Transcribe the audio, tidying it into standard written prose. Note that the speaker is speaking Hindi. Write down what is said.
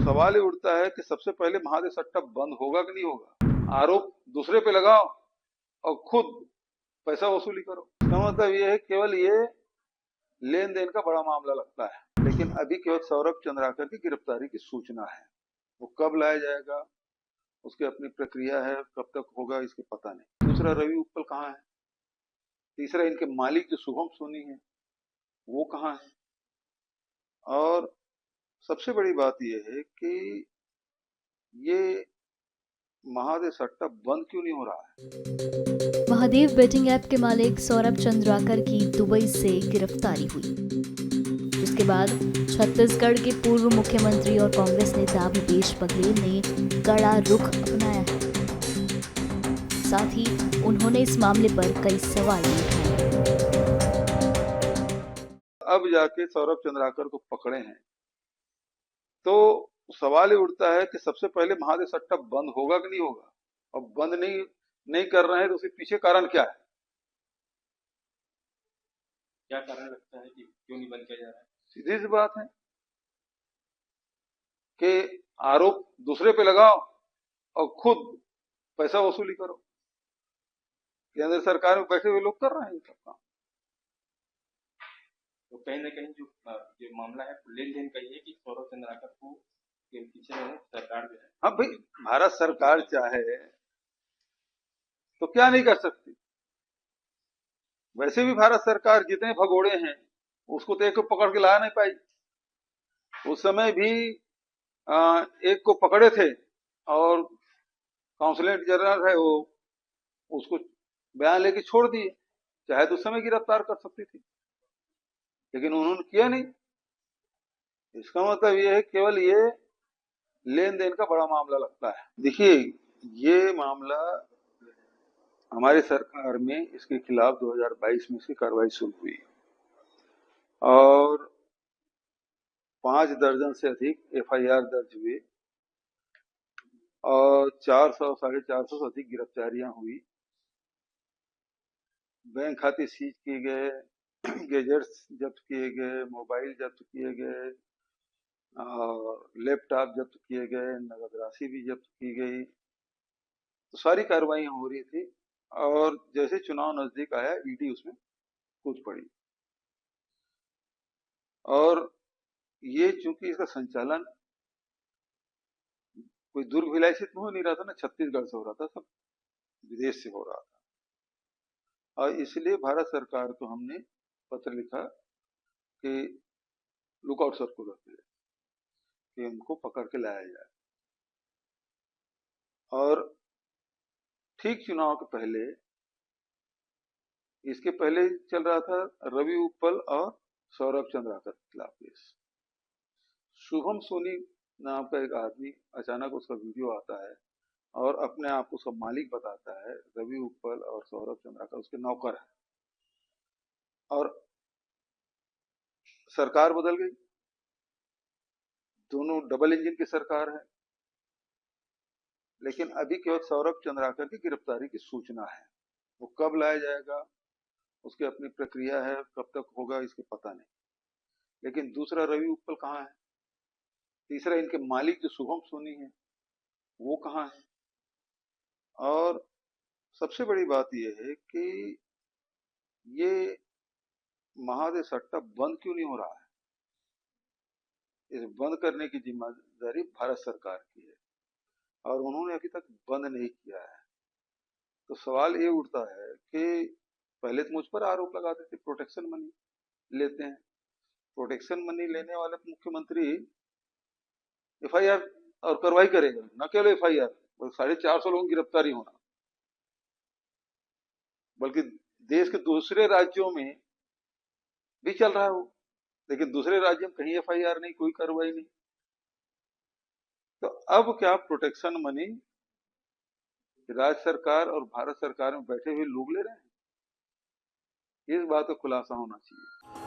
सवाल ये उठता है कि सबसे पहले महादे सट्टा बंद होगा कि नहीं होगा। आरोप दूसरे पे लगाओ और खुद पैसा वसूली करो। इसका मतलब ये है, केवल ये लेन देन का बड़ा मामला लगता है, लेकिन अभी केवल सौरभ चंद्राकर की गिरफ्तारी की सूचना है। वो कब लाया जाएगा, उसकी अपनी प्रक्रिया है, कब तक होगा इसकी पता नहीं। दूसरा, रवि उपल कहाँ है। तीसरा, इनके मालिक जो शुभम सोनी है वो कहाँ है। और सबसे बड़ी बात यह है कि ये महादे सट्टा बंद क्यों नहीं हो रहा है। महादेव बेटिंग ऐप के मालिक सौरभ चंद्राकर की दुबई से गिरफ्तारी हुई। उसके बाद छत्तीसगढ़ के पूर्व मुख्यमंत्री और कांग्रेस नेता भूपेश बघेल ने कड़ा रुख अपनाया है। साथ ही उन्होंने इस मामले पर कई सवाल उठाए। अब जाके सौरभ चंद्राकर को पकड़े हैं तो सवाल ये उठता है कि सबसे पहले महादे सट्टा बंद होगा कि नहीं होगा। और बंद नहीं कर रहे हैं तो उसके पीछे कारण क्या है। क्या कारण लगता है कि क्यों नहीं बंद किया जा रहा है? सीधी सी बात है कि आरोप दूसरे पे लगाओ और खुद पैसा वसूली करो। केंद्र सरकार में बैठे हुए लोग कर रहे हैं सब काम। तो कहीं ना कहीं जो मामला है लेन देन का ही है कि सौरभ चंद्राकर को के पीछे में सरकार जो है। हाँ भाई, भारत सरकार चाहे तो क्या नहीं कर सकती। वैसे भी भारत सरकार जितने भगोड़े हैं उसको तो एक को पकड़ के ला नहीं पाई। उस समय भी एक को पकड़े थे और काउंसलेट जनरल है वो उसको बयान लेके छोड़ दिए। चाहे तो उस समय गिरफ्तार कर सकती थी, लेकिन उन्होंने किया नहीं। इसका मतलब ये है, केवल ये लेन देन का बड़ा मामला लगता है। देखिए, ये मामला हमारी सरकार में इसके खिलाफ 2022 में इसकी कार्रवाई शुरू हुई और 5 दर्जन से अधिक एफआईआर दर्ज हुए और 400 450 से अधिक गिरफ्तारियां हुई। बैंक खाते सीज किए गए, गैजेट्स जब्त किए गए, मोबाइल जब्त किए गए और लैपटॉप जब्त किए गए, नगद राशि भी जब्त की गई। तो सारी कार्रवाई हो रही थी और जैसे चुनाव नजदीक आया ईडी उसमें कूद पड़ी। और ये चूंकि इसका संचालन कोई दुर्ग भिलाई से हो नहीं रहा था ना, छत्तीसगढ़ से हो रहा था, सब विदेश से हो रहा था। और इसलिए भारत सरकार को हमने पत्र लिखा कि लुकआउट सर्कुलर पे कि उनको पकड़ के लाया जाए। और ठीक चुनाव के पहले, इसके पहले चल रहा था रवि उपल और सौरभ चंद्राकर के खिलाफ केस। शुभम सोनी नाम का एक आदमी, अचानक उसका वीडियो आता है और अपने आप को उसका मालिक बताता है। रवि उपल और सौरभ चंद्राकर उसके नौकर है और सरकार बदल गई। दोनों डबल इंजन की सरकार है, लेकिन अभी केवल सौरभ चंद्राकर की गिरफ्तारी की सूचना है। वो कब लाया जाएगा, उसकी अपनी प्रक्रिया है, कब तक होगा इसकी पता नहीं। लेकिन दूसरा, रवि उपल कहाँ है। तीसरा, इनके मालिक जो शुभम सोनी है वो कहाँ है। और सबसे बड़ी बात यह है कि ये महादे सट्टा बंद क्यों नहीं हो रहा है। इस बंद करने की जिम्मेदारी भारत सरकार की है और उन्होंने अभी तक बंद नहीं किया है। तो सवाल ये उठता है कि पहले तो मुझ पर आरोप लगाते थे प्रोटेक्शन मनी लेते हैं। प्रोटेक्शन मनी लेने वाले मुख्यमंत्री एफआईआर और कार्रवाई करेगा, न केवल एफआईआर, 450 लोगों की गिरफ्तारी होना, बल्कि देश के दूसरे राज्यों में भी चल रहा है वो। लेकिन दूसरे राज्य में कहीं एफआईआर नहीं, कोई कार्रवाई नहीं। तो अब क्या प्रोटेक्शन मनी राज्य सरकार और भारत सरकार में बैठे हुए लोग ले रहे हैं। इस बात का खुलासा होना चाहिए।